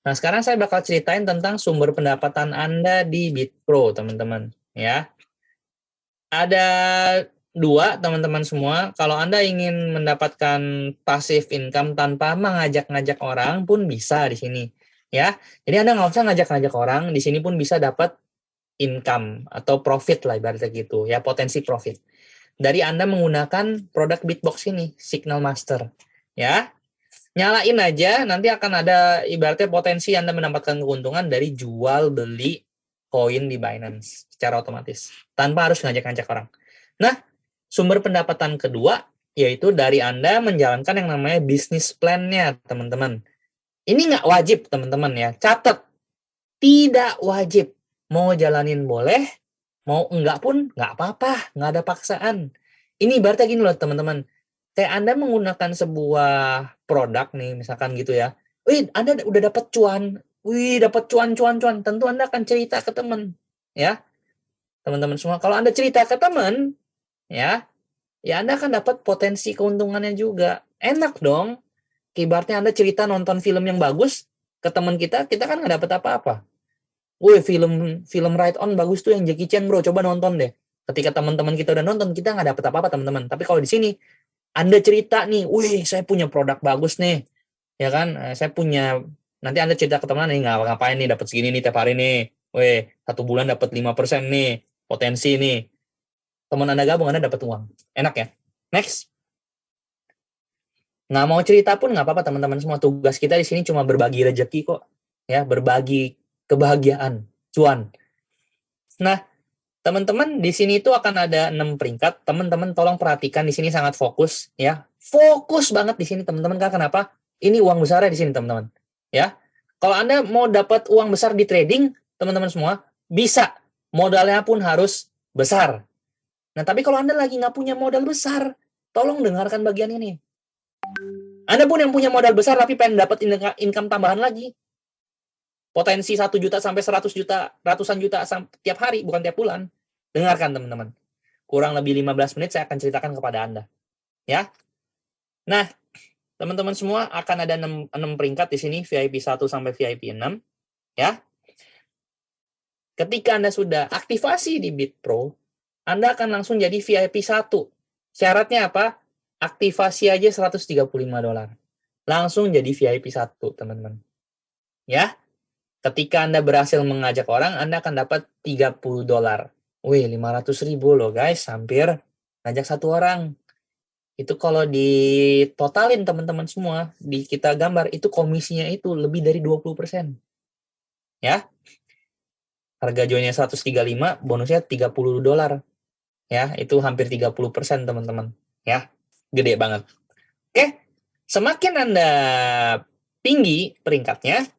Nah, sekarang saya bakal ceritain tentang sumber pendapatan Anda di BitPro, teman-teman. Ya, ada dua, teman-teman semua. Kalau Anda ingin mendapatkan passive income tanpa mengajak-ngajak orang pun bisa di sini. Ya, jadi Anda nggak usah ngajak-ngajak orang. Di sini pun bisa dapat income atau profit lah ibaratnya gitu. Ya, potensi profit. Dari Anda menggunakan produk Bitbox ini, Signal Master. Ya, nyalain aja, nanti akan ada ibaratnya potensi Anda mendapatkan keuntungan dari jual beli koin di Binance secara otomatis tanpa harus ngajak-ngajak orang. Nah, sumber pendapatan kedua yaitu dari Anda menjalankan yang namanya bisnis plan-nya, teman-teman. Ini nggak wajib, teman-teman ya. Catat, tidak wajib. Mau jalanin boleh, mau enggak pun nggak apa-apa, nggak ada paksaan. Ini ibaratnya gini loh, teman-teman. Kayak Anda menggunakan sebuah produk nih, misalkan gitu ya. Wih, Anda udah dapat cuan. Wih, dapat cuan. Tentu Anda akan cerita ke teman. Ya, teman-teman semua. Kalau Anda cerita ke teman, ya Anda akan dapat potensi keuntungannya juga. Enak dong. Ibaratnya Anda cerita nonton film yang bagus ke teman kita kan nggak dapat apa-apa. Wih, film film Ride On bagus tuh yang Jackie Chan, bro. Coba nonton deh. Ketika teman-teman kita udah nonton, kita nggak dapat apa-apa, teman-teman. Tapi kalau di sini, Anda cerita nih, wih, saya punya produk bagus nih. Ya kan, saya punya, nanti Anda cerita ke teman nih, nggak ngapain nih, dapat segini nih tiap hari nih. Wih, 1 bulan dapat 5% nih, potensi nih. Teman Anda gabung, Anda dapat uang. Enak ya? Next. Nggak mau cerita pun nggak apa-apa, teman-teman semua. Tugas kita di sini cuma berbagi rezeki kok. Ya, berbagi kebahagiaan, cuan. Nah, teman-teman, di sini itu akan ada 6 peringkat. Teman-teman tolong perhatikan di sini sangat fokus ya. Fokus banget di sini teman-teman, karena kenapa? Ini uang besarnya di sini, teman-teman. Ya. Kalau Anda mau dapat uang besar di trading, teman-teman semua, bisa. Modalnya pun harus besar. Nah, tapi kalau Anda lagi nggak punya modal besar, tolong dengarkan bagian ini. Anda pun yang punya modal besar tapi pengen dapat income tambahan lagi. Potensi 1 juta sampai 100 juta, ratusan juta tiap hari, bukan tiap bulan. Dengarkan, teman-teman. Kurang lebih 15 menit saya akan ceritakan kepada Anda. Ya. Nah, teman-teman semua akan ada 6 peringkat di sini, VIP 1 sampai VIP 6. Ya. Ketika Anda sudah aktivasi di BitPro, Anda akan langsung jadi VIP 1. Syaratnya apa? Aktivasi aja $135. Langsung jadi VIP 1, teman-teman. Ya. Ketika Anda berhasil mengajak orang, Anda akan dapat $30. Wih, 500.000 loh guys, hampir ngajak satu orang. Itu kalau ditotalin teman-teman semua, kita gambar, itu komisinya itu lebih dari 20%. Ya. Harga joinnya 135, bonusnya $30. Ya, itu hampir 30%, teman-teman. Ya, gede banget. Oke, semakin Anda tinggi peringkatnya,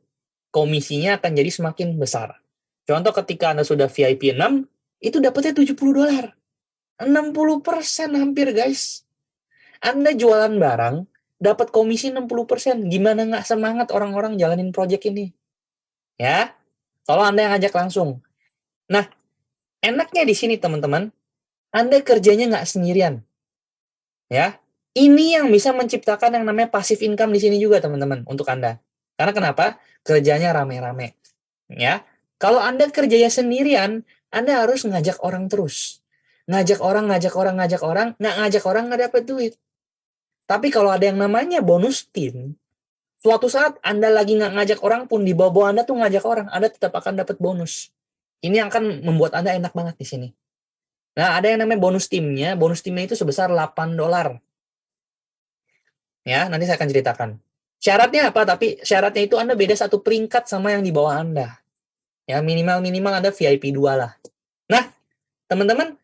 komisinya akan jadi semakin besar. Contoh ketika Anda sudah VIP 6, itu dapatnya $70. 60% hampir, guys. Anda jualan barang, dapat komisi 60%. Gimana nggak semangat orang-orang jalanin project ini? Ya, kalau Anda yang ngajak langsung. Nah, enaknya di sini, teman-teman, Anda kerjanya nggak sendirian. Ya, ini yang bisa menciptakan yang namanya passive income di sini juga, teman-teman, untuk Anda. Karena kenapa? Kerjanya rame-rame. Ya, kalau Anda kerjanya sendirian, Anda harus ngajak orang terus. Ngajak orang, nggak ngajak orang nggak dapat duit. Tapi kalau ada yang namanya bonus tim, suatu saat Anda lagi nggak ngajak orang pun, di bawah Anda tuh ngajak orang, Anda tetap akan dapat bonus. Ini akan membuat Anda enak banget di sini. Nah, ada yang namanya bonus timnya itu sebesar $8. Ya, nanti saya akan ceritakan. Syaratnya apa? Tapi syaratnya itu Anda beda 1 peringkat sama yang di bawah Anda. Ya, minimal Anda VIP 2 lah. Nah, teman-teman,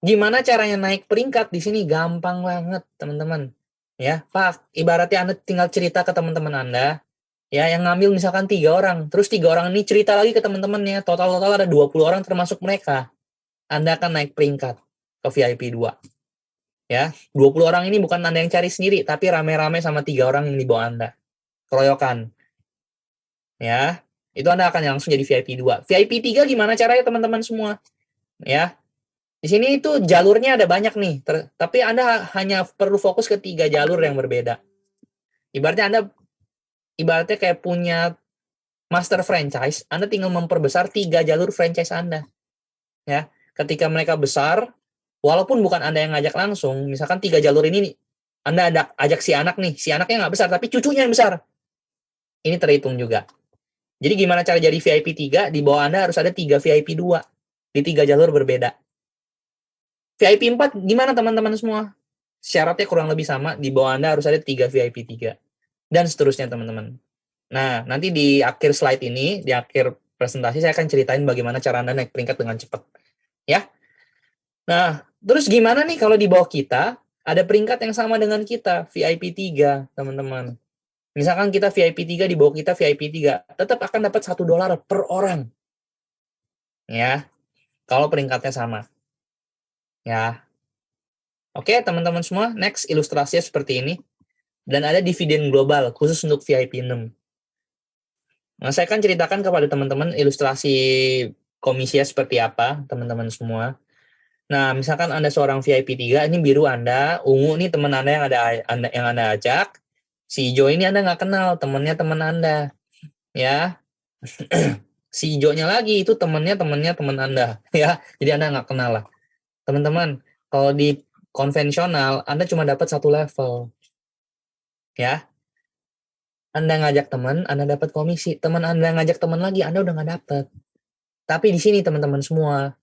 gimana caranya naik peringkat di sini? Gampang banget, teman-teman. Ya, Pak, ibaratnya Anda tinggal cerita ke teman-teman Anda, ya, yang ngambil misalkan 3 orang, terus 3 orang ini cerita lagi ke teman-temannya, total ada 20 orang termasuk mereka. Anda akan naik peringkat ke VIP 2. Ya, 20 orang ini bukan Anda yang cari sendiri, tapi rame-rame sama 3 orang yang di bawah Anda. Keroyokan. Ya, itu Anda akan langsung jadi VIP 2. VIP 3 gimana caranya, teman-teman semua? Ya, di sini itu jalurnya ada banyak nih, tapi Anda hanya perlu fokus ke 3 jalur yang berbeda. Ibaratnya kayak punya master franchise, Anda tinggal memperbesar 3 jalur franchise Anda. Ya, ketika mereka besar, walaupun bukan Anda yang ngajak langsung, misalkan 3 jalur ini nih, Anda ajak si anak nih, si anaknya nggak besar, tapi cucunya yang besar. Ini terhitung juga. Jadi gimana cara jadi VIP 3? Di bawah Anda harus ada 3 VIP 2 di 3 jalur berbeda. VIP 4 gimana teman-teman semua? Syaratnya kurang lebih sama, di bawah Anda harus ada 3 VIP 3. Dan seterusnya teman-teman. Nah, nanti di akhir slide ini, di akhir presentasi saya akan ceritain bagaimana cara Anda naik peringkat dengan cepat. Ya. Nah, terus gimana nih kalau di bawah kita ada peringkat yang sama dengan kita, VIP 3, teman-teman. Misalkan kita VIP 3, di bawah kita VIP 3, tetap akan dapat $1 per orang. Ya. Kalau peringkatnya sama. Ya. Oke, teman-teman semua, next ilustrasinya seperti ini. Dan ada dividen global khusus untuk VIP 6. Nah, saya akan ceritakan kepada teman-teman ilustrasi komisinya seperti apa, teman-teman semua. Nah, misalkan Anda seorang VIP 3, ini biru Anda, ungu nih teman Anda yang Anda ajak. Si hijau ini Anda nggak kenal, temannya teman Anda. Ya. Si hijaunya lagi itu teman Anda, ya. Jadi Anda nggak kenal lah. Teman-teman, kalau di konvensional Anda cuma dapat 1 level. Ya. Anda ngajak teman, Anda dapat komisi. Teman Anda ngajak teman lagi, Anda udah nggak dapat. Tapi di sini teman-teman semua,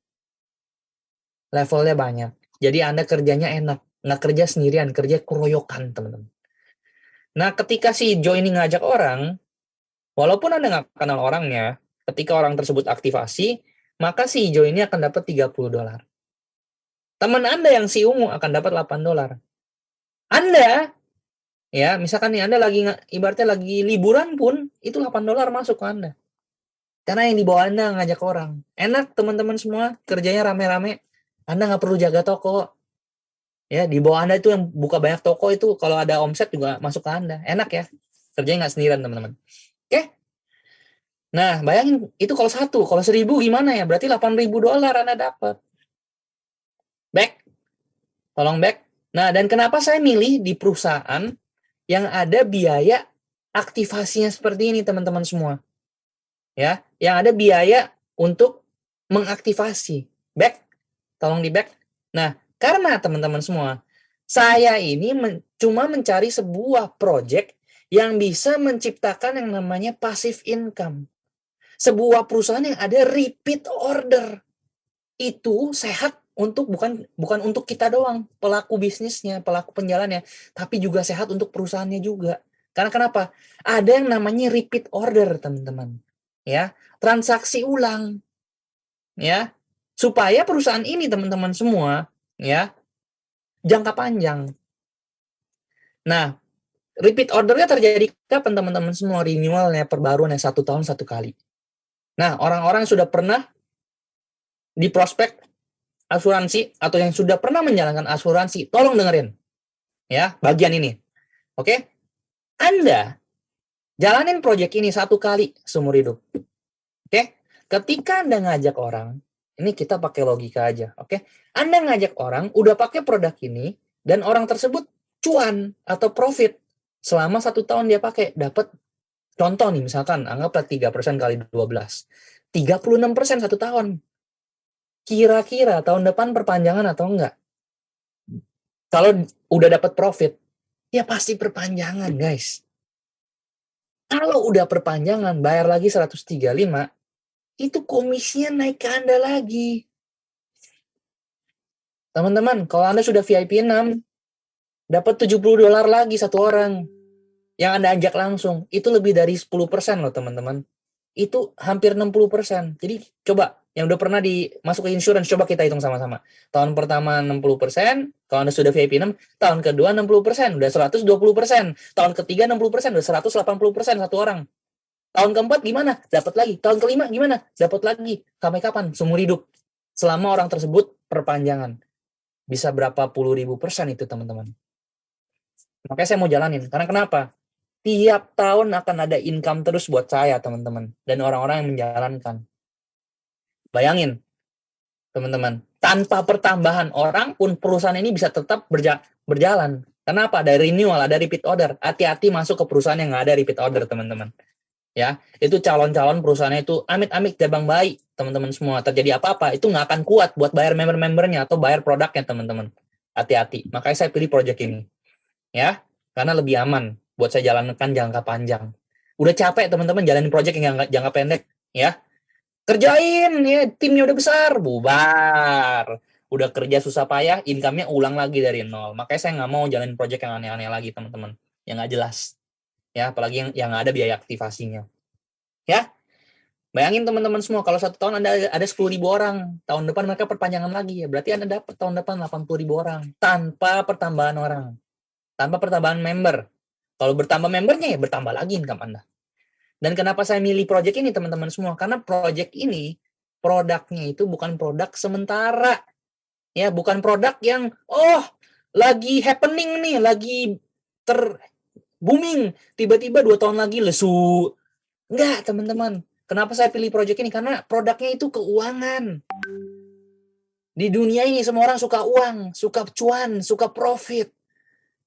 levelnya banyak. Jadi Anda kerjanya enak. Nggak kerja sendirian, kerja keroyokan, teman-teman. Nah, ketika si Joe ini ngajak orang, walaupun Anda nggak kenal orangnya, ketika orang tersebut aktivasi, maka si hijau ini akan dapat $30. Teman Anda yang si ungu akan dapat $8. Anda, ya, misalkan nih Anda ibaratnya lagi liburan pun, itu $8 masuk ke Anda. Karena yang di bawah Anda ngajak orang. Enak teman-teman semua, kerjanya rame-rame. Anda nggak perlu jaga toko. Ya, di bawah Anda itu yang buka banyak toko itu, kalau ada omset juga masuk ke Anda. Enak ya, kerjanya nggak sendirian teman-teman. Oke? Nah, bayangin, itu kalau 1, kalau 1.000 gimana ya? Berarti $8.000 Anda dapat. Back. Tolong back. Nah, dan kenapa saya milih di perusahaan yang ada biaya aktivasinya seperti ini, teman-teman semua. Ya, yang ada biaya untuk mengaktivasi. Back. Tolong di back. Nah, karena teman-teman semua, saya ini cuma mencari sebuah project yang bisa menciptakan yang namanya passive income. Sebuah perusahaan yang ada repeat order. Itu sehat untuk bukan untuk kita doang, pelaku bisnisnya, pelaku penjalannya, tapi juga sehat untuk perusahaannya juga. Karena kenapa? Ada yang namanya repeat order, teman-teman. Ya, transaksi ulang. Ya. Supaya perusahaan ini, teman-teman semua, ya, jangka panjang. Nah, repeat ordernya terjadi kapan, teman-teman semua? Renewalnya, perbaruannya 1 tahun 1 kali. Nah, orang-orang yang sudah pernah di prospek asuransi atau yang sudah pernah menjalankan asuransi, tolong dengerin. Ya, bagian ini. Oke? Anda jalanin proyek ini 1 kali seumur hidup. Oke? Ketika Anda ngajak orang, ini kita pakai logika aja, oke? Anda ngajak orang, udah pakai produk ini, dan orang tersebut cuan atau profit selama 1 tahun dia pakai, dapat contoh nih, misalkan anggaplah 3% kali 12. 36% 1 tahun. Kira-kira tahun depan perpanjangan atau enggak? Kalau udah dapat profit, ya pasti perpanjangan, guys. Kalau udah perpanjangan, bayar lagi 135, itu komisinya naik ke Anda lagi. Teman-teman, kalau Anda sudah VIP 6, dapat $70 lagi 1 orang. Yang Anda ajak langsung, itu lebih dari 10% loh, teman-teman. Itu hampir 60%. Jadi coba, yang udah pernah masuk ke insurance, coba kita hitung sama-sama. Tahun pertama 60%, kalau Anda sudah VIP 6, tahun kedua 60%, udah 120%. Tahun ketiga 60%, udah 180% 1 orang. Tahun keempat gimana? Dapat lagi. Tahun kelima gimana? Dapat lagi. Sampai kapan? Seumur hidup. Selama orang tersebut perpanjangan. Bisa berapa puluh ribu persen itu, teman-teman. Makanya saya mau jalanin. Karena kenapa? Tiap tahun akan ada income terus buat saya, teman-teman. Dan orang-orang yang menjalankan. Bayangin, teman-teman. Tanpa pertambahan orang pun perusahaan ini bisa tetap berjalan. Kenapa? Ada renewal, ada repeat order. Hati-hati masuk ke perusahaan yang nggak ada repeat order, teman-teman. Ya, itu calon-calon perusahaannya itu amit-amit cabang bayi, teman-teman semua. Terjadi apa-apa, itu nggak akan kuat buat bayar member-membernya atau bayar produknya, teman-teman. Hati-hati. Makanya saya pilih project ini. Ya, karena lebih aman buat saya jalankan jangka panjang. Udah capek, teman-teman, jalanin project yang jangka pendek. Ya, kerjain, ya, timnya udah besar, bubar. Udah kerja susah payah, income-nya ulang lagi dari nol. Makanya saya nggak mau jalanin project yang aneh-aneh lagi, teman-teman. Yang nggak jelas. Ya, apalagi yang ada biaya aktivasinya. Ya, bayangin teman-teman semua, kalau 1 tahun ada 10.000 orang, tahun depan mereka perpanjangan lagi, ya berarti Anda dapat tahun depan 80.000 orang, tanpa pertambahan orang, tanpa pertambahan member. Kalau bertambah membernya, ya bertambah lagi income Anda. Dan kenapa saya milih project ini, teman-teman semua? Karena project ini, produknya itu bukan produk sementara. Ya, bukan produk yang, lagi happening nih, lagi booming, tiba-tiba 2 tahun lagi lesu. Enggak, teman-teman. Kenapa saya pilih project ini? Karena produknya itu keuangan. Di dunia ini semua orang suka uang, suka cuan, suka profit.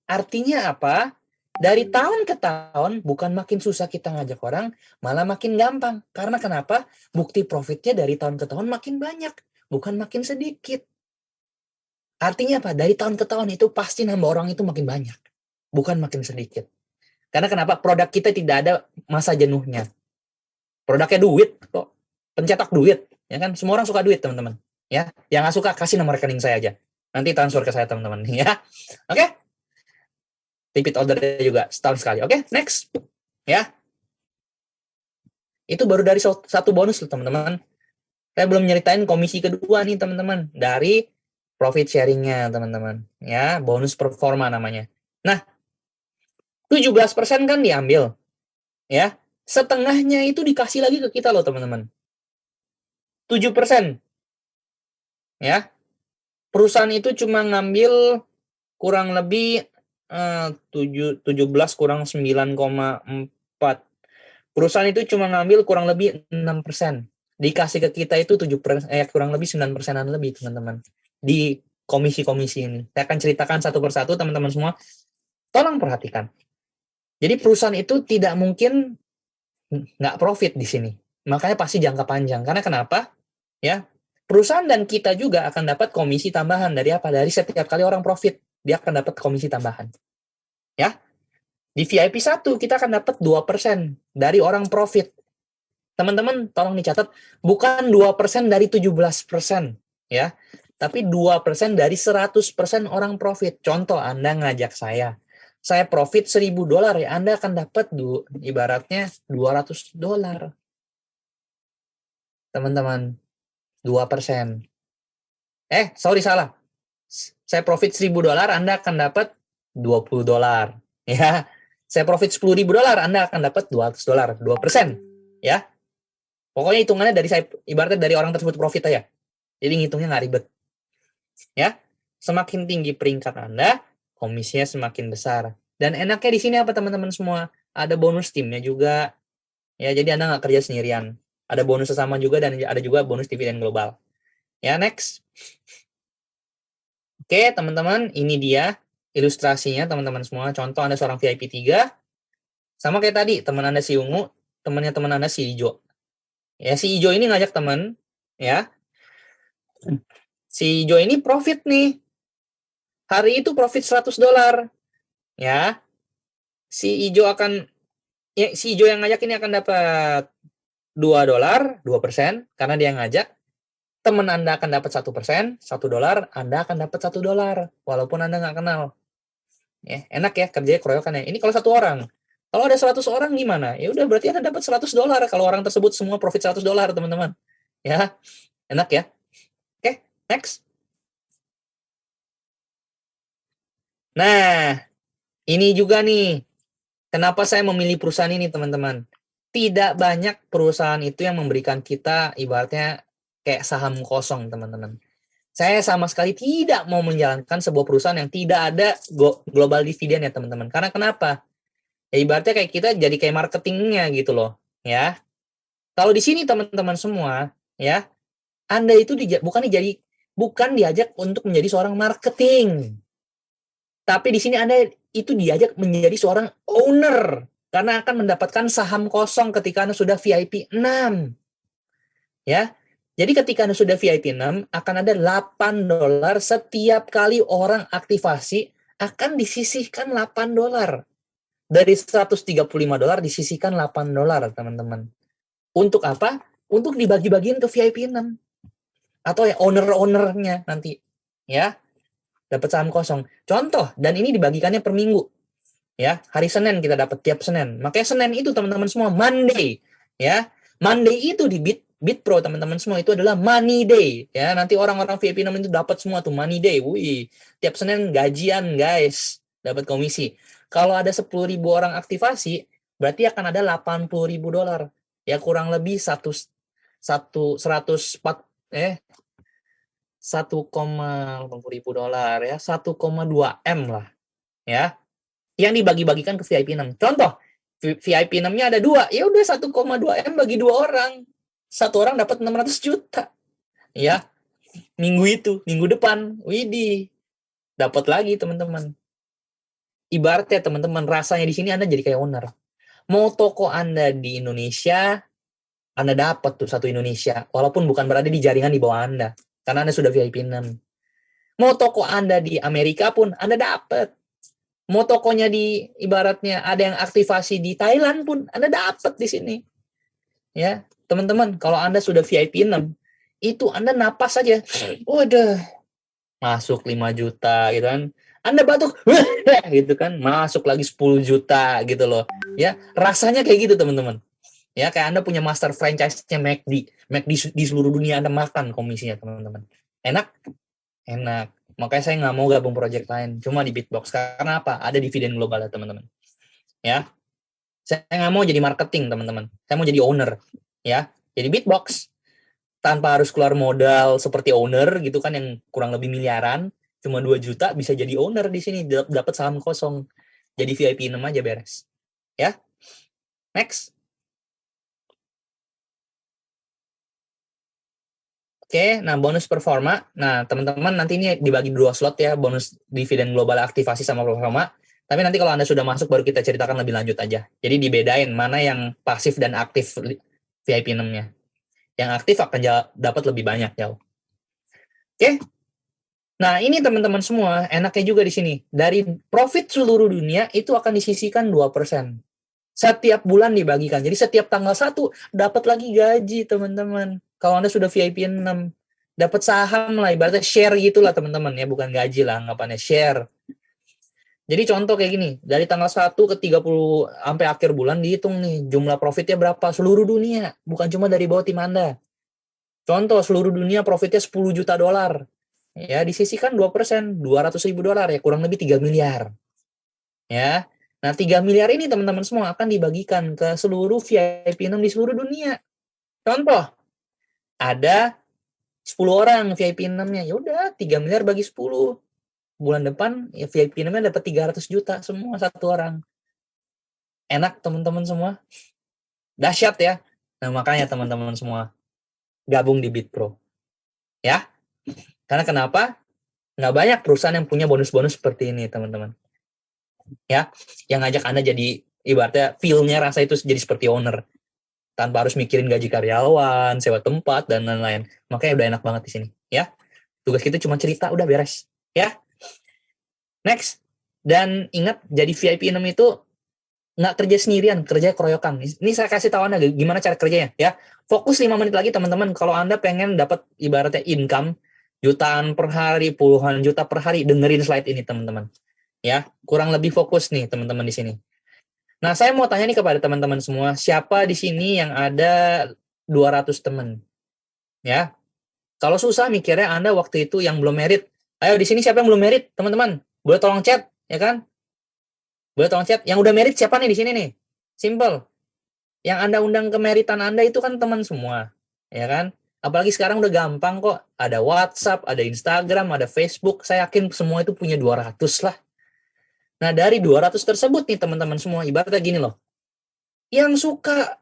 Artinya apa? Dari tahun ke tahun, bukan makin susah kita ngajak orang, malah makin gampang. Karena kenapa? Bukti profitnya dari tahun ke tahun makin banyak, bukan makin sedikit. Artinya apa? Dari tahun ke tahun itu pasti nambah orang itu makin banyak, bukan makin sedikit. Karena kenapa? Produk kita tidak ada masa jenuhnya. Produknya duit kok, pencetak duit, ya kan? Semua orang suka duit, teman-teman. Ya, yang nggak suka kasih nomor rekening saya aja. Nanti transfer ke saya, teman-teman. Ya, oke? Repeat ordernya juga setahun sekali. Oke, next. Ya, itu baru dari satu bonus loh, teman-teman. Saya belum nyeritain komisi kedua nih, teman-teman. Dari profit sharingnya, teman-teman. Ya, bonus performa namanya. Nah, 17% kan diambil. Ya, setengahnya itu dikasih lagi ke kita loh, teman-teman. 7%. Ya, perusahaan itu cuma ngambil kurang lebih 17 kurang 9,4. Perusahaan itu cuma ngambil kurang lebih 6%. Dikasih ke kita itu 7%, kurang lebih 9%-an lebih, teman-teman. Di komisi-komisi ini. Saya akan ceritakan satu persatu, teman-teman semua. Tolong perhatikan. Jadi perusahaan itu tidak mungkin nggak profit di sini. Makanya pasti jangka panjang. Karena kenapa? Ya, perusahaan dan kita juga akan dapat komisi tambahan dari apa? Dari setiap kali orang profit, dia akan dapat komisi tambahan. Ya, di VIP 1 kita akan dapat 2% dari orang profit. Teman-teman, tolong dicatat, bukan 2% dari 17%, ya. Tapi 2% dari 100% orang profit. Contoh, Anda ngajak saya profit $1.000 ya, Anda akan dapat ibaratnya $200. Teman-teman, 2%. Sorry, salah. Saya profit $1.000, Anda akan dapat $20. Ya. Saya profit $10.000, Anda akan dapat $200, 2%. Ya. Pokoknya hitungannya dari saya, ibaratnya dari orang tersebut profit aja. Jadi ngitungnya nggak ribet. Ya. Semakin tinggi peringkat Anda, komisinya semakin besar. Dan enaknya di sini apa, teman-teman semua? Ada bonus timnya juga. Ya, jadi Anda nggak kerja sendirian. Ada bonus sesama juga dan ada juga bonus dividen global. Ya, next. Oke, teman-teman, ini dia ilustrasinya, teman-teman semua. Contoh Anda seorang VIP 3, sama kayak tadi, teman Anda si ungu, temannya teman Anda si hijau. Ya, si hijau ini ngajak teman, ya. Si hijau ini profit nih. Hari itu profit $100. Ya. Si hijau yang ngajak ini akan dapat $2, 2%, karena dia ngajak. Teman Anda akan dapat 1%, $1, Anda akan dapat $1, walaupun Anda nggak kenal. Ya, enak ya kerjanya keroyokan ya. Ini kalau 1 orang. Kalau ada 100 orang gimana? Ya udah berarti Anda dapat $100 kalau orang tersebut semua profit $100, teman-teman. Ya, enak ya. Oke, next. Nah, ini juga nih. Kenapa saya memilih perusahaan ini, teman-teman? Tidak banyak perusahaan itu yang memberikan kita ibaratnya kayak saham kosong, teman-teman. Saya sama sekali tidak mau menjalankan sebuah perusahaan yang tidak ada global dividend ya, teman-teman. Karena kenapa? Ya ibaratnya kayak kita jadi kayak marketingnya gitu loh, ya. Kalau di sini teman-teman semua, ya, Anda itu bukan diajak untuk menjadi seorang marketing. Tapi di sini Anda itu diajak menjadi seorang owner. Karena akan mendapatkan saham kosong ketika Anda sudah VIP 6. Ya. Jadi ketika Anda sudah VIP 6, akan ada $8 setiap kali orang aktivasi, akan disisihkan $8. Dari $135 disisihkan $8, teman-teman. Untuk apa? Untuk dibagi-bagiin ke VIP 6. Atau ya owner-ownernya nanti. Ya. Dapat saham kosong. Contoh, dan ini dibagikannya per minggu. Ya, hari Senin kita dapat tiap Senin. Makanya Senin itu teman-teman semua Monday, ya. Monday itu di BitPro teman-teman semua itu adalah Money Day, ya. Nanti orang-orang VIP 6 itu dapat semua tuh Money Day. Wih, tiap Senin gajian, guys. Dapat komisi. Kalau ada 10.000 orang aktivasi, berarti akan ada $80.000. Ya, kurang lebih 1,80 ribu dolar ya, 1,2 M lah, ya, yang dibagi-bagikan ke VIP 6. Contoh, VIP 6-nya ada 2, ya udah 1,2 M bagi 2 orang. Satu orang dapat 600 juta. Ya, minggu depan, widih, dapat lagi teman-teman. Ibaratnya teman-teman, rasanya di sini Anda jadi kayak owner. Mau toko Anda di Indonesia, Anda dapat tuh satu Indonesia, walaupun bukan berada di jaringan di bawah Anda, karena Anda sudah VIP 6. Mau toko Anda di Amerika pun Anda dapat. Mau tokonya di ibaratnya ada yang aktivasi di Thailand pun Anda dapat di sini. Ya, teman-teman, kalau Anda sudah VIP 6, itu Anda napas saja. Waduh, masuk 5 juta gitu kan. Anda batuk, gitu kan, masuk lagi 10 juta gitu loh. Ya, rasanya kayak gitu, teman-teman. Ya, kayak Anda punya master franchise-nya McD. McD di seluruh dunia Anda makan komisinya, teman-teman. Enak? Enak. Makanya saya nggak mau gabung project lain. Cuma di Bitbox. Karena apa? Ada dividen global ya, teman-teman. Ya. Saya nggak mau jadi marketing, teman-teman. Saya mau jadi owner. Ya. Jadi Bitbox. Tanpa harus keluar modal seperti owner gitu kan, yang kurang lebih miliaran. Cuma 2 juta bisa jadi owner di sini. Dapat saham kosong. Jadi VIP 6 aja beres. Ya. Next. Oke, nah bonus performa. Nah, teman-teman nanti ini dibagi 2 slot ya, bonus dividen global aktivasi sama performa. Tapi nanti kalau Anda sudah masuk baru kita ceritakan lebih lanjut aja. Jadi dibedain mana yang pasif dan aktif VIP 6-nya. Yang aktif akan dapat lebih banyak jauh. Oke. Nah, ini teman-teman semua, enaknya juga di sini. Dari profit seluruh dunia itu akan disisihkan 2%. Setiap bulan dibagikan. Jadi setiap tanggal 1 dapat lagi gaji, teman-teman. Kalau Anda sudah VIP 6, dapat saham lah, ibaratnya share gitulah, teman-teman ya, bukan gaji lah, anggapannya share. Jadi contoh kayak gini, dari tanggal 1 ke 30 sampai akhir bulan dihitung nih, jumlah profitnya berapa seluruh dunia, bukan cuma dari bawah tim Anda. Contoh, seluruh dunia profitnya $10 juta. Ya, disisihkan 2%, $200.000 ya, kurang lebih 3 miliar. Ya. Nah, 3 miliar ini teman-teman semua akan dibagikan ke seluruh VIP 6 di seluruh dunia. Contoh, ada 10 orang VIP 6-nya. Ya udah, 3 miliar bagi 10. Bulan depan ya VIP 6-nya dapat 300 juta semua satu orang. Enak teman-teman semua. Dahsyat ya. Nah, makanya teman-teman semua gabung di BitPro. Ya. Karena kenapa? Nggak banyak perusahaan yang punya bonus-bonus seperti ini, teman-teman. Ya, yang ngajak Anda jadi ibaratnya feel-nya rasa itu jadi seperti owner. Tanpa harus mikirin gaji karyawan, sewa tempat, dan lain-lain. Makanya udah enak banget di sini. Ya. Tugas kita cuma cerita, udah beres. Ya. Next. Dan ingat, jadi VIP 6 itu nggak kerja sendirian, kerja keroyokan. Ini saya kasih tahu Anda gimana cara kerjanya. Ya. Fokus 5 menit lagi, teman-teman. Kalau Anda pengen dapat ibaratnya income, jutaan per hari, puluhan juta per hari, dengerin slide ini, teman-teman. Ya. Kurang lebih fokus nih, teman-teman di sini. Nah, saya mau tanya nih kepada teman-teman semua, siapa di sini yang ada 200 teman? Ya. Kalau susah mikirnya Anda waktu itu yang belum merit. Ayo di sini siapa yang belum merit, teman-teman? Boleh tolong chat, ya kan? Boleh tolong chat. Yang udah merit siapa nih di sini nih? Simple. Yang Anda undang ke meritan Anda itu kan teman semua, ya kan? Apalagi sekarang udah gampang kok. Ada WhatsApp, ada Instagram, ada Facebook. Saya yakin semua itu punya 200 lah. Nah, dari 200 tersebut nih teman-teman semua, ibaratnya gini loh. Yang suka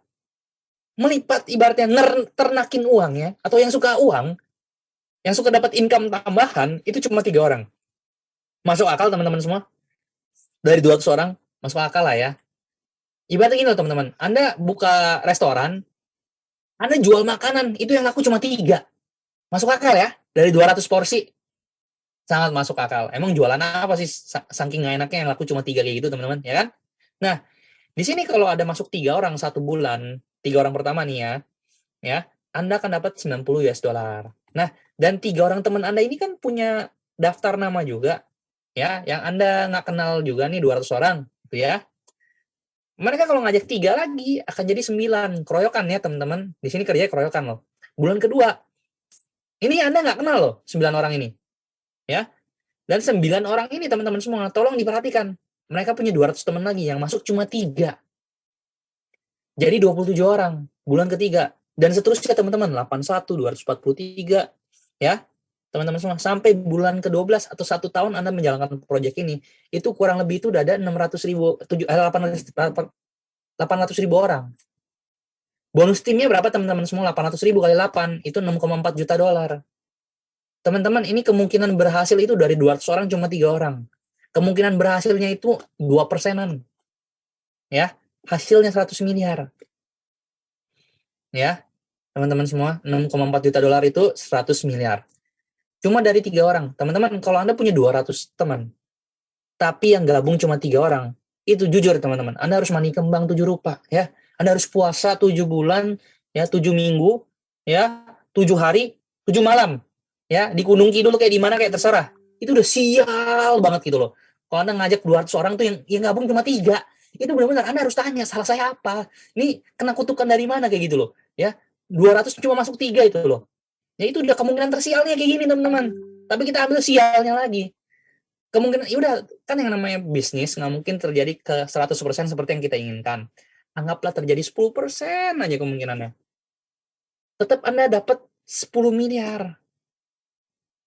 melipat ibaratnya ternakin uang ya, atau yang suka uang, yang suka dapat income tambahan, itu cuma 3 orang. Masuk akal teman-teman semua? Dari 200 orang, masuk akal lah ya. Ibaratnya gini loh teman-teman, Anda buka restoran, Anda jual makanan, itu yang laku cuma 3. Masuk akal ya? Dari 200 porsi, sangat masuk akal. Emang jualan apa sih saking nggak enaknya yang laku cuma 3 kayak gitu teman-teman, ya kan? Nah, di sini kalau ada masuk 3 orang 1 bulan, 3 orang pertama nih ya, Anda akan dapat 90 US dollar. Nah, dan 3 orang teman Anda ini kan punya daftar nama juga, ya, yang Anda nggak kenal juga nih 200 orang, gitu ya. Mereka kalau ngajak 3 lagi akan jadi 9, keroyokan ya teman-teman. Di sini kerjanya keroyokan loh. Bulan kedua, ini Anda nggak kenal loh 9 orang ini, ya. Dan 9 orang ini teman-teman semua, tolong diperhatikan. Mereka punya 200 teman lagi, yang masuk cuma 3. Jadi 27 orang, bulan ketiga. Dan seterusnya teman-teman, 81, 243, ya. Teman-teman semua, sampai bulan ke-12 atau 1 tahun Anda menjalankan proyek ini, itu kurang lebih itu udah ada 600.000, 800.000 orang. Bonus timnya berapa teman-teman semua? 800.000 kali 8, itu 6,4 juta dolar. Teman-teman, ini kemungkinan berhasil itu dari 200 orang cuma 3 orang. Kemungkinan berhasilnya itu 2%-an. Ya, hasilnya 100 miliar. Ya, teman-teman semua, 6,4 juta dolar itu 100 miliar. Cuma dari 3 orang. Teman-teman, kalau Anda punya 200 teman, tapi yang gabung cuma 3 orang, itu jujur teman-teman, Anda harus mandi kembang 7 rupa, ya. Anda harus puasa 7 bulan, ya, 7 minggu, ya, 7 hari, 7 malam, ya, di Gunung Kidul kayak di mana kayak terserah. Itu udah sial banget gitu loh. Kalau Anda ngajak 200 orang tuh yang gabung cuma 3, itu benar-benar Anda harus tanya, salah saya apa? Ini kena kutukan dari mana kayak gitu loh, ya. 200 cuma masuk 3 itu loh. Ya itu udah kemungkinan tersialnya kayak gini teman-teman. Tapi kita ambil sialnya lagi. Kemungkinan ya udah, kan yang namanya bisnis nggak mungkin terjadi ke 100% seperti yang kita inginkan. Anggaplah terjadi 10% aja kemungkinannya. Tetap Anda dapat 10 miliar.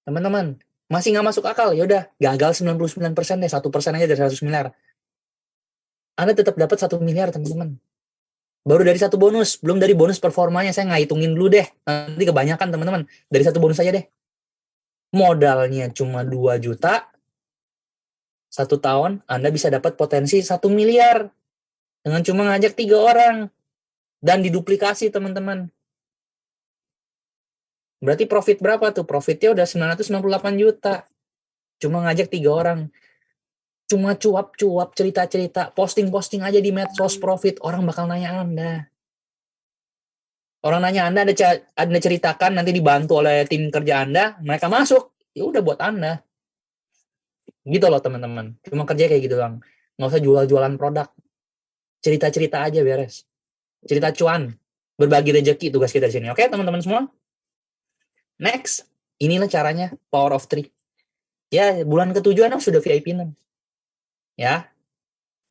Teman-teman, masih nggak masuk akal, ya udah gagal 99% deh, 1% aja dari 100 miliar. Anda tetap dapat 1 miliar, teman-teman. Baru dari 1 bonus, belum dari bonus performanya, saya nggak hitungin dulu deh. Nanti kebanyakan teman-teman, dari 1 bonus aja deh. Modalnya cuma 2 juta, 1 tahun Anda bisa dapat potensi 1 miliar. Dengan cuma ngajak 3 orang. Dan diduplikasi teman-teman. Berarti profit berapa tuh? Profitnya udah 998 juta. Cuma ngajak 3 orang. Cuma cuap-cuap, cerita-cerita, posting-posting aja di medsos profit, orang bakal nanya Anda. Orang nanya Anda, Anda ceritakan, nanti dibantu oleh tim kerja Anda, mereka masuk, ya udah buat Anda. Gitu loh teman-teman. Cuma kerja kayak gitu doang. Nggak usah jual-jualan produk. Cerita-cerita aja beres. Cerita cuan. Berbagi rezeki tugas kita di sini. Oke, teman-teman semua? Next, inilah caranya, power of 3. Ya, bulan ke-7 Anda sudah VIP 6. Ya,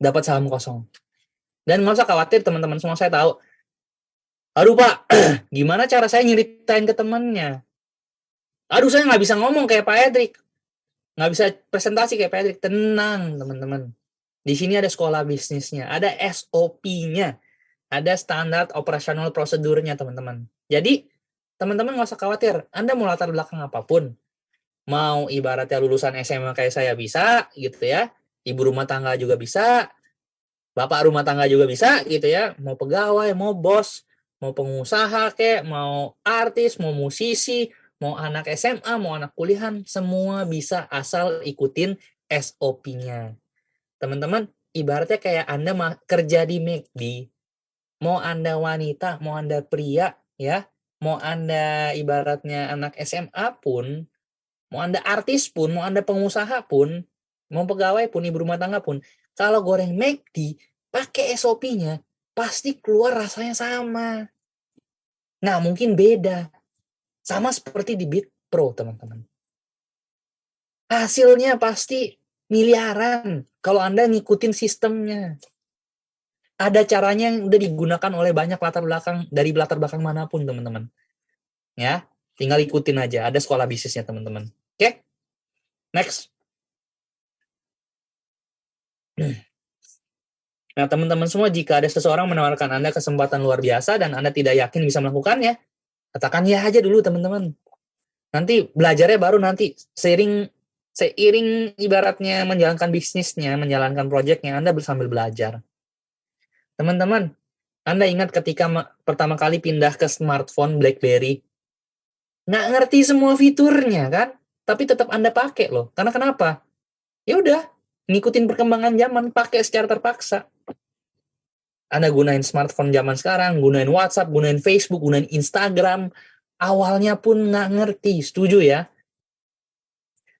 dapat saham kosong. Dan nggak usah khawatir teman-teman semua, saya tahu. Aduh Pak, gimana cara saya nyeritain ke temannya? Aduh, saya nggak bisa ngomong kayak Pak Edric. Nggak bisa presentasi kayak Pak Edric. Tenang teman-teman. Di sini ada sekolah bisnisnya, ada SOP-nya, ada standar operasional prosedurnya teman-teman. Jadi, teman-teman nggak usah khawatir. Anda mau latar belakang apapun, mau ibaratnya lulusan SMA kayak saya bisa, gitu ya. Ibu rumah tangga juga bisa, bapak rumah tangga juga bisa, gitu ya. Mau pegawai, mau bos, mau pengusaha kayak, mau artis, mau musisi, mau anak SMA, mau anak kuliahan, semua bisa asal ikutin SOP-nya. Teman-teman, ibaratnya kayak Anda kerja di McD, mau Anda wanita, mau Anda pria, ya, mau Anda ibaratnya anak SMA pun, mau Anda artis pun, mau Anda pengusaha pun, mau pegawai pun, ibu rumah tangga pun, kalau goreng McD, pakai SOP-nya, pasti keluar rasanya sama. Nggak mungkin beda. Sama seperti di BitPro, teman-teman. Hasilnya pasti miliaran kalau Anda ngikutin sistemnya. Ada caranya yang udah digunakan oleh banyak dari latar belakang manapun, teman-teman. Ya, tinggal ikutin aja. Ada sekolah bisnisnya, teman-teman. Oke? Next. Nah, teman-teman semua, jika ada seseorang menawarkan Anda kesempatan luar biasa dan Anda tidak yakin bisa melakukannya, katakan ya aja dulu, teman-teman. Nanti belajarnya baru nanti seiring ibaratnya menjalankan bisnisnya, menjalankan proyeknya, Anda sambil belajar. Teman-teman, Anda ingat ketika pertama kali pindah ke smartphone BlackBerry, nggak ngerti semua fiturnya kan? Tapi tetap Anda pakai loh. Karena kenapa? Ya udah, ngikutin perkembangan zaman, pakai secara terpaksa. Anda gunain smartphone zaman sekarang, gunain WhatsApp, gunain Facebook, gunain Instagram, awalnya pun nggak ngerti, setuju ya?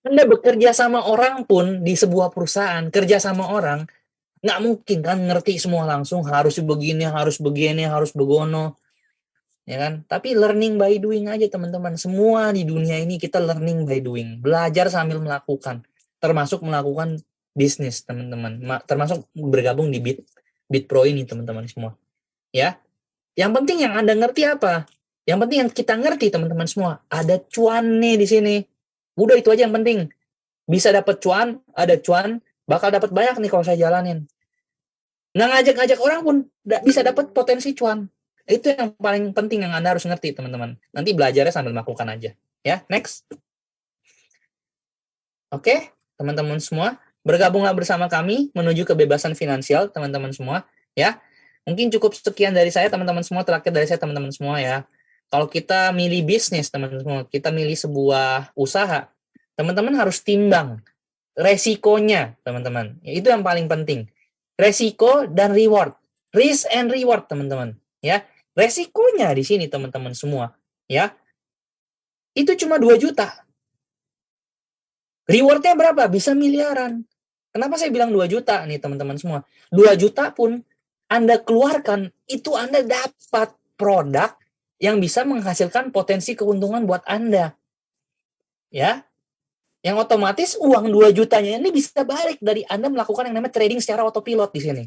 Anda bekerja sama orang pun di sebuah perusahaan, kerja sama orang, nggak mungkin kan ngerti semua langsung, harus begini, harus begono, ya kan? Tapi learning by doing aja teman-teman. Semua di dunia ini kita learning by doing, belajar sambil melakukan, termasuk melakukan bisnis teman-teman, termasuk bergabung di Bitpro ini teman-teman semua. Ya, yang penting yang Anda ngerti apa? Yang penting yang kita ngerti teman-teman semua, ada cuannya di sini. Udah itu aja yang penting. Bisa dapat cuan, ada cuan, bakal dapat banyak nih kalau saya jalanin. Nggak ngajak-ngajak orang pun bisa dapat potensi cuan. Itu yang paling penting yang Anda harus ngerti teman-teman. Nanti belajarnya sambil melakukan aja. Ya, next. Oke, teman-teman semua, bergabunglah bersama kami menuju kebebasan finansial, teman-teman semua, ya. Mungkin cukup sekian dari saya, teman-teman semua, terakhir dari saya, teman-teman semua, ya. Kalau kita milih bisnis, teman-teman semua, kita milih sebuah usaha, teman-teman harus timbang resikonya, teman-teman. Ya, itu yang paling penting. Resiko dan reward. Risk and reward, teman-teman, ya. Resikonya di sini, teman-teman semua, ya. Itu cuma 2 juta. Rewardnya berapa? Bisa miliaran. Kenapa saya bilang 2 juta nih teman-teman semua? 2 juta pun Anda keluarkan, itu Anda dapat produk yang bisa menghasilkan potensi keuntungan buat Anda. Ya, yang otomatis uang 2 jutanya ini bisa balik dari Anda melakukan yang namanya trading secara autopilot di sini.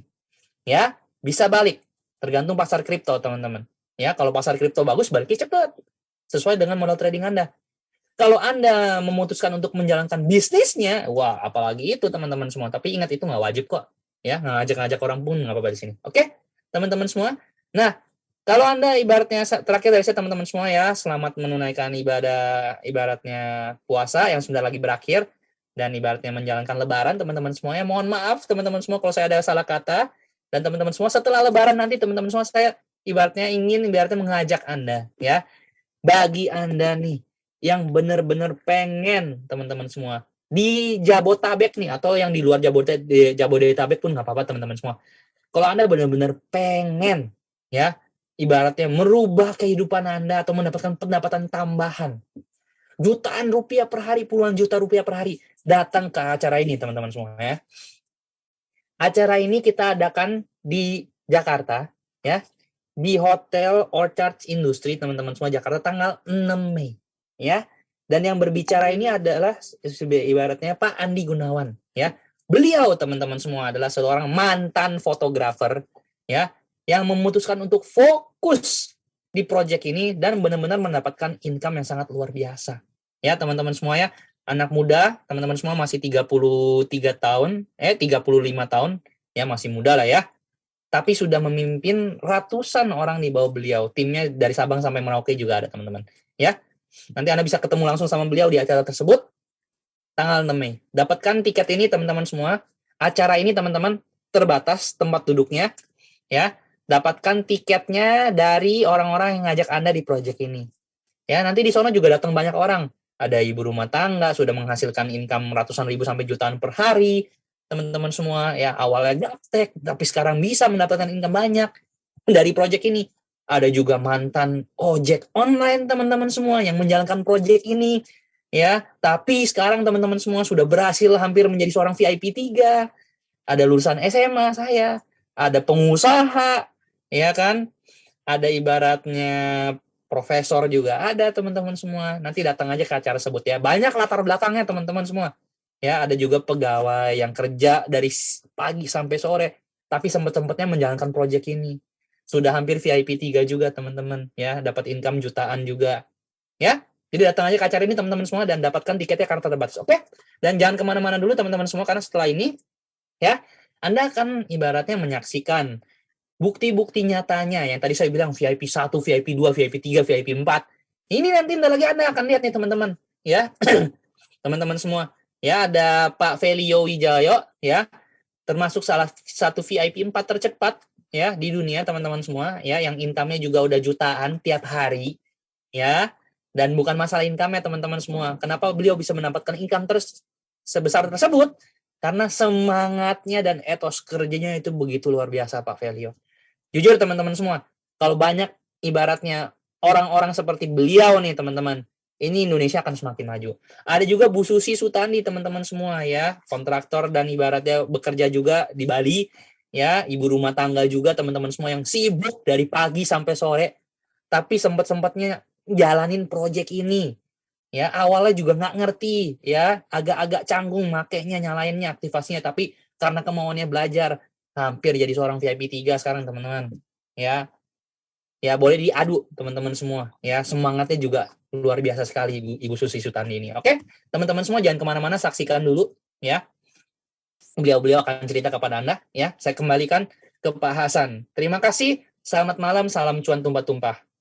Ya, bisa balik. Tergantung pasar kripto, teman-teman. Ya, kalau pasar kripto bagus, baliknya cepat. Sesuai dengan modal trading Anda. Kalau Anda memutuskan untuk menjalankan bisnisnya, wah, apalagi itu teman-teman semua. Tapi ingat itu nggak wajib kok. Ya, ngajak-ngajak orang pun nggak apa-apa di sini. Oke, teman-teman semua. Nah, kalau Anda ibaratnya terakhir dari saya teman-teman semua ya, selamat menunaikan ibaratnya puasa yang sebentar lagi berakhir dan ibaratnya menjalankan lebaran teman-teman semuanya. Mohon maaf teman-teman semua kalau saya ada salah kata dan teman-teman semua setelah lebaran nanti teman-teman semua saya ibaratnya mengajak Anda ya. Bagi Anda nih yang benar-benar pengen teman-teman semua di Jabodetabek nih atau yang di luar Jabodetabek pun nggak apa-apa teman-teman semua. Kalau Anda benar-benar pengen ya ibaratnya merubah kehidupan Anda atau mendapatkan pendapatan tambahan jutaan rupiah per hari, puluhan juta rupiah per hari, datang ke acara ini teman-teman semua ya. Acara ini kita adakan di Jakarta ya, di Hotel Orchard Industry teman-teman semua Jakarta tanggal 6 Mei ya. Dan yang berbicara ini adalah ibaratnya Pak Andi Gunawan ya. Beliau teman-teman semua adalah seorang mantan fotografer ya yang memutuskan untuk fokus di proyek ini dan benar-benar mendapatkan income yang sangat luar biasa. Ya, teman-teman semua ya, anak muda, teman-teman semua masih 33 tahun, 35 tahun, ya masih muda lah ya. Tapi sudah memimpin ratusan orang di bawah beliau. Timnya dari Sabang sampai Merauke juga ada, teman-teman. Ya. Nanti Anda bisa ketemu langsung sama beliau di acara tersebut tanggal 6 Mei. Dapatkan tiket ini teman-teman semua. Acara ini teman-teman terbatas tempat duduknya, ya. Dapatkan tiketnya dari orang-orang yang ngajak Anda di proyek ini. Ya, nanti di sana juga datang banyak orang. Ada ibu rumah tangga sudah menghasilkan income ratusan ribu sampai jutaan per hari. Teman-teman semua ya awalnya gaptek tapi sekarang bisa mendapatkan income banyak dari proyek ini. Ada juga mantan ojek online teman-teman semua yang menjalankan proyek ini ya. Tapi sekarang teman-teman semua sudah berhasil hampir menjadi seorang VIP 3. Ada lulusan SMA saya, ada pengusaha ya kan. Ada ibaratnya profesor juga ada teman-teman semua. Nanti datang aja ke acara tersebut ya. Banyak latar belakangnya teman-teman semua. Ya, ada juga pegawai yang kerja dari pagi sampai sore tapi sempat-sempatnya menjalankan proyek ini. Sudah hampir VIP 3 juga teman-teman ya, dapat income jutaan juga. Ya. Jadi datang aja ke acara ini teman-teman semua dan dapatkan tiketnya karena terbatas. Oke? Dan jangan kemana-mana dulu teman-teman semua karena setelah ini ya Anda akan ibaratnya menyaksikan bukti-bukti nyatanya yang tadi saya bilang VIP 1, VIP 2, VIP 3, VIP 4. Ini nanti lagi Anda akan lihat nih teman-teman, ya. Teman-teman semua. Ya, ada Pak Felio Wijayo ya, termasuk salah satu VIP 4 tercepat ya di dunia teman-teman semua ya, yang income-nya juga udah jutaan tiap hari ya. Dan bukan masalah income ya teman-teman semua. Kenapa beliau bisa mendapatkan income terus sebesar tersebut? Karena semangatnya dan etos kerjanya itu begitu luar biasa Pak Velio. Jujur teman-teman semua, kalau banyak ibaratnya orang-orang seperti beliau nih teman-teman, ini Indonesia akan semakin maju. Ada juga Bu Susi Sutandi teman-teman semua ya, kontraktor dan ibaratnya bekerja juga di Bali ya, ibu rumah tangga juga teman-teman semua yang sibuk dari pagi sampai sore, tapi sempat-sempatnya jalanin project ini. Ya, awalnya juga nggak ngerti ya, agak-agak canggung makainya, nyalainnya, aktivasinya, tapi karena kemauannya belajar, hampir jadi seorang VIP 3 sekarang teman-teman. Ya, ya boleh diadu teman-teman semua. Ya, semangatnya juga luar biasa sekali Ibu Susi Sutandi ini. Oke, teman-teman semua jangan kemana-mana, saksikan dulu ya. Beliau-beliau akan cerita kepada Anda ya. Saya kembalikan ke Pak Hasan. Terima kasih. Selamat malam, salam cuan tumpah-tumpah.